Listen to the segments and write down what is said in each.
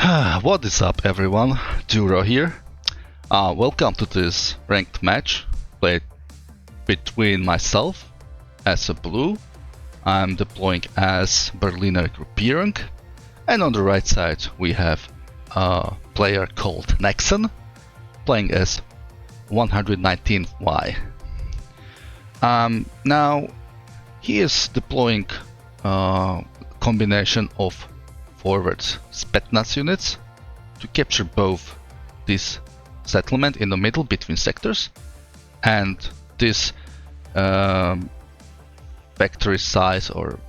What is up, everyone? Duro here. Welcome to this ranked match played between myself as a blue. I'm deploying as Berliner Gruppierung, and on the right side we have a player called Nexon playing as 119Y. Now he is deploying a combination of forward Spetsnaz units to capture both this settlement in the middle between sectors and this factory size, or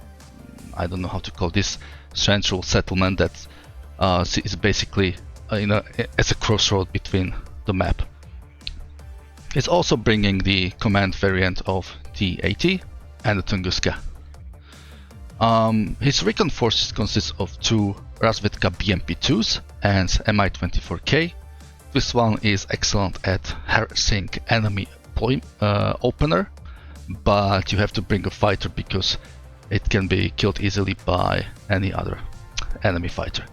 I don't know how to call this, central settlement that is basically as a crossroad between the map. It's also bringing the command variant of T80 and the Tunguska. His recon forces consist of two DuroSVK BMP2s and Mi-24K. This one is excellent at harassing enemy opener, but you have to bring a fighter because it can be killed easily by any other enemy fighter.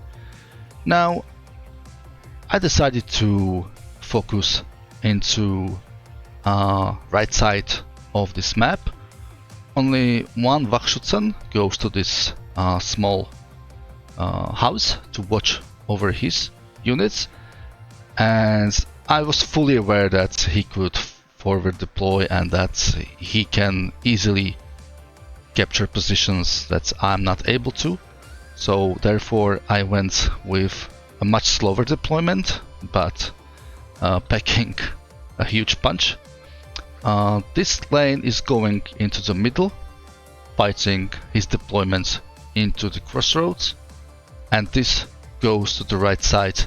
Now, I decided to focus into right side of this map. Only one Wachschützen goes to this small house to watch over his units, and I was fully aware that he could forward deploy and that he can easily capture positions that I'm not able to. So therefore I went with a much slower deployment, but packing a huge punch. This lane is going into the middle, fighting his deployments into the crossroads, and this goes to the right side,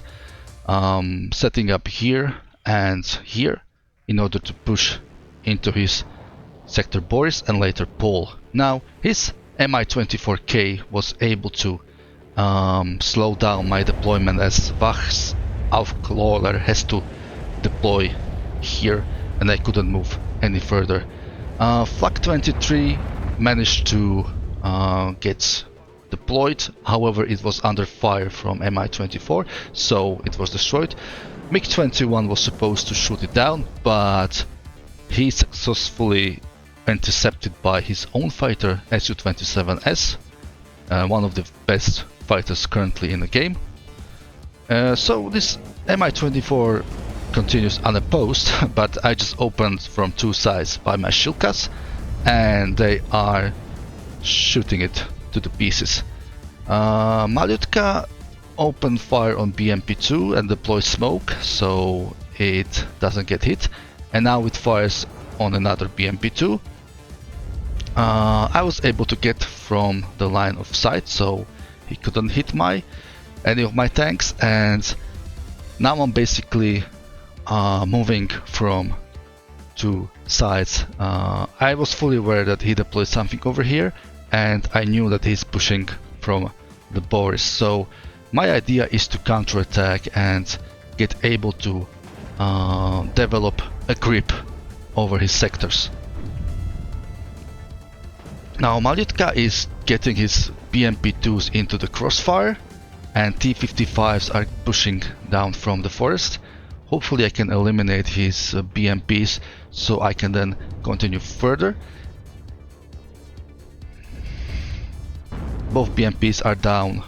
setting up here and here in order to push into his sector Boris and later Paul. Now his Mi-24K was able to slow down my deployment as Wachsaufklärer has to deploy here and I couldn't move any further. Flak 23 managed to get deployed, however it was under fire from Mi-24, so it was destroyed. MiG-21 was supposed to shoot it down, but he successfully intercepted by his own fighter Su-27S, one of the best fighters currently in the game. So this Mi-24 continues unopposed, but I just opened from two sides by my Shilkas and they are shooting it to the pieces. Malutka opened fire on BMP2 and deployed smoke so it doesn't get hit, and now it fires on another BMP2. I was able to get from the line of sight so he couldn't hit any of my tanks, and now I'm basically moving from two sides. I was fully aware that he deployed something over here and I knew that he's pushing from the Boris, so my idea is to counterattack and get able to develop a grip over his sectors. Now Malutka is getting his BMP2s into the crossfire and T-55s are pushing down from the forest. Hopefully I can eliminate his BMPs so I can then continue further. Both BMPs are down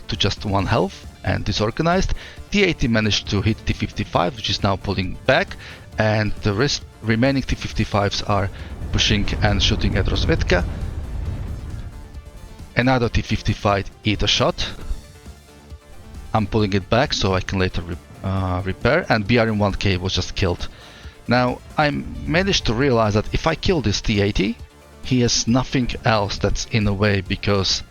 to just one health and disorganized. T-80 managed to hit T-55, which is now pulling back, and the remaining T-55s are pushing and shooting at DuroSVK. Another T-55 hit a shot. I'm pulling it back so I can later repair, and BRM-1K was just killed. Now I managed to realize that if I kill this T-80, he has nothing else that's in the way because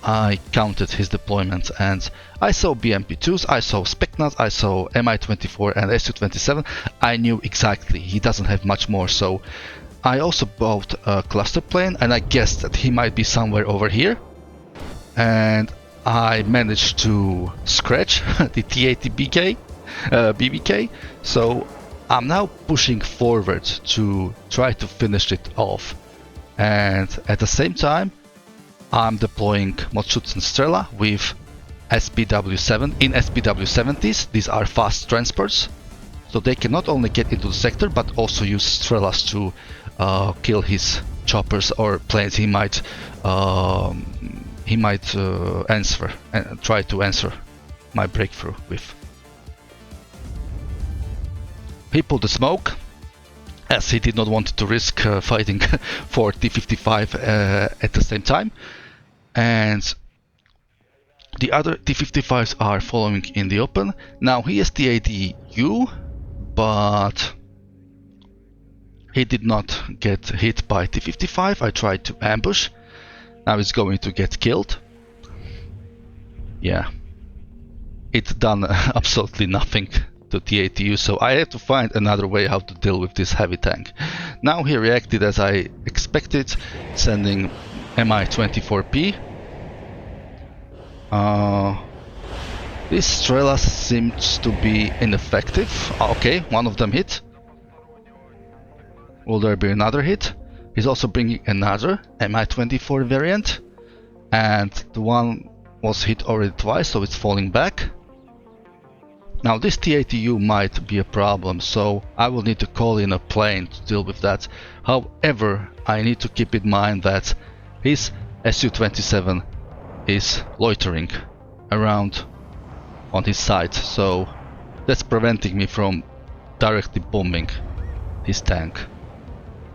I counted his deployment and I saw BMP2s, I saw Spetsnaz, I saw Mi-24 and Su-27. I knew exactly he doesn't have much more, so I also bought a cluster plane and I guessed that he might be somewhere over here, and I managed to scratch the T-80 BBK, so I'm now pushing forward to try to finish it off, and at the same time I'm deploying Motschützen Strela with SPW7. In SPW70s, these are fast transports, so they can not only get into the sector but also use Strelas to kill his choppers or planes he might answer and try to answer my breakthrough with. He pulled the smoke, as he did not want to risk fighting for T-55 at the same time, and the other T-55s are following in the open. Now he has the ADU, but he did not get hit by T-55. I tried to ambush. Now he's going to get killed. Yeah, it done absolutely nothing to the ATU, so I had to find another way how to deal with this heavy tank. Now he reacted as I expected, sending Mi-24P. This Strelas seems to be ineffective. Okay, one of them hit. Will there be another hit? He's also bringing another Mi-24 variant, and the one was hit already twice, so it's falling back. Now this T-ATU might be a problem, so I will need to call in a plane to deal with that. However, I need to keep in mind that his Su-27 is loitering around on his side, so that's preventing me from directly bombing his tank.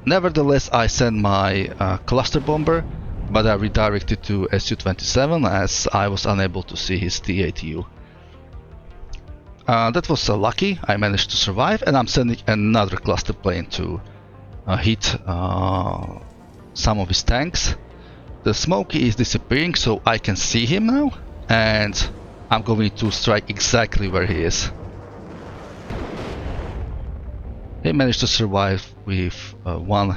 Nevertheless, I sent my cluster bomber, but I redirected to Su-27 as I was unable to see his T-ATU. That was lucky, I managed to survive, and I'm sending another cluster plane to hit some of his tanks. The smoke is disappearing, so I can see him now, and I'm going to strike exactly where he is. He managed to survive with 1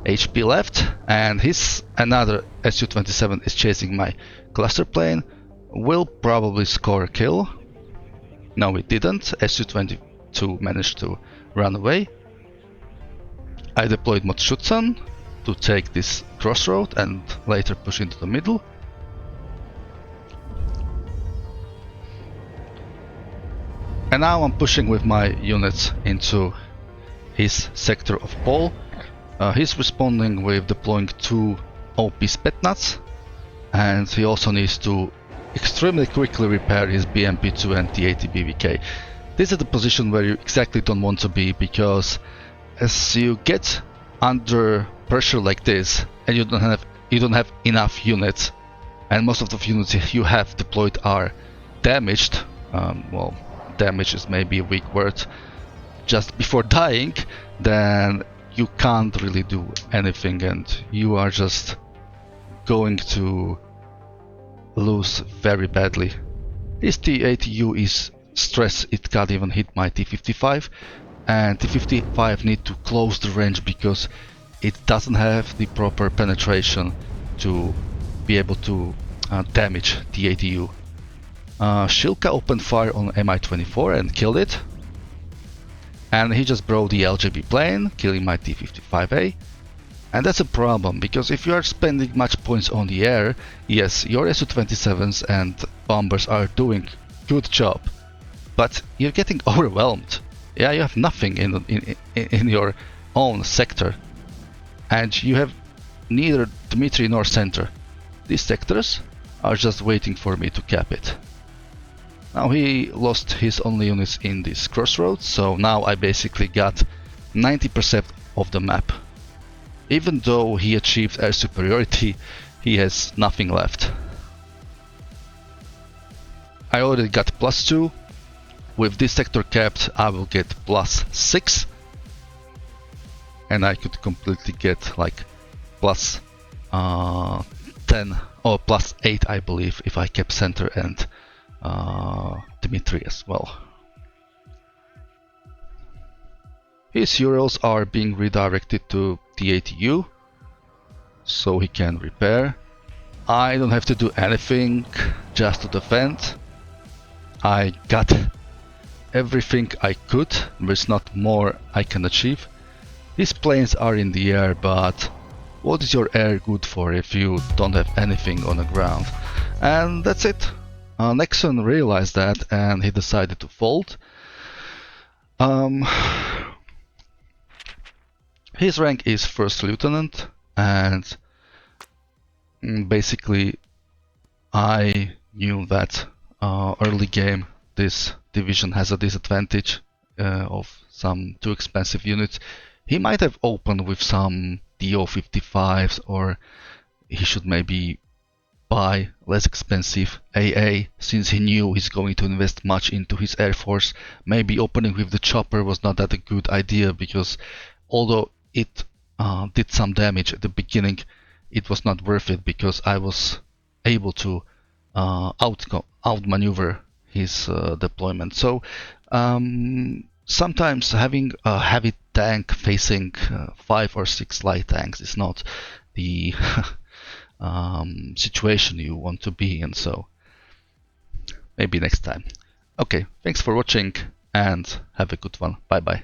HP left, and his another Su-27 is chasing my cluster plane. Will probably score a kill. No, it didn't. Su-22 managed to run away. I deployed Motschützen to take this crossroad and later push into the middle. And now I'm pushing with my units into his sector of Pole. He's responding with deploying 2 OP Spetsnaz, and he also needs to extremely quickly repair his BMP-2 and T-80BVK. This is the position where you exactly don't want to be, because as you get under pressure like this and you don't have enough units, and most of the units you have deployed are damaged, well, damage is maybe a weak word, just before dying, then you can't really do anything and you are just going to lose very badly. This T-ATU is stressed, it can't even hit my T-55, and T-55 need to close the range because it doesn't have the proper penetration to be able to damage T-ATU. Shilka opened fire on Mi-24 and killed it, and he just broke the LJB plane, killing my T-55A. And that's a problem, because if you are spending much points on the air, yes, your Su-27s and bombers are doing good job, but you're getting overwhelmed. Yeah, you have nothing in your own sector, and you have neither Dmitry nor center. These sectors are just waiting for me to cap it. Now he lost his only units in this crossroads, so now I basically got 90% of the map. Even though he achieved air superiority, he has nothing left. I already got +2. With this sector capped, I will get +6. And I could completely get like +10 or +8, I believe, if I kept center and Dmitry as well. His Urals are being redirected to T-ATU, so he can repair. I don't have to do anything, just to defend. I got everything I could, there's not more I can achieve. These planes are in the air, but what is your air good for if you don't have anything on the ground? And that's it. Nexon realized that and he decided to fold. His rank is first lieutenant, and basically I knew that early game this division has a disadvantage of some too expensive units. He might have opened with some DO55s, or he should maybe buy less expensive AA, since he knew he's going to invest much into his air force. Maybe opening with the chopper was not that a good idea, because although it did some damage at the beginning, it was not worth it, because I was able to outmaneuver his deployment. So sometimes having a heavy tank facing 5 or 6 light tanks is not the situation you want to be in, so maybe next time. Okay, thanks for watching and have a good one. Bye bye.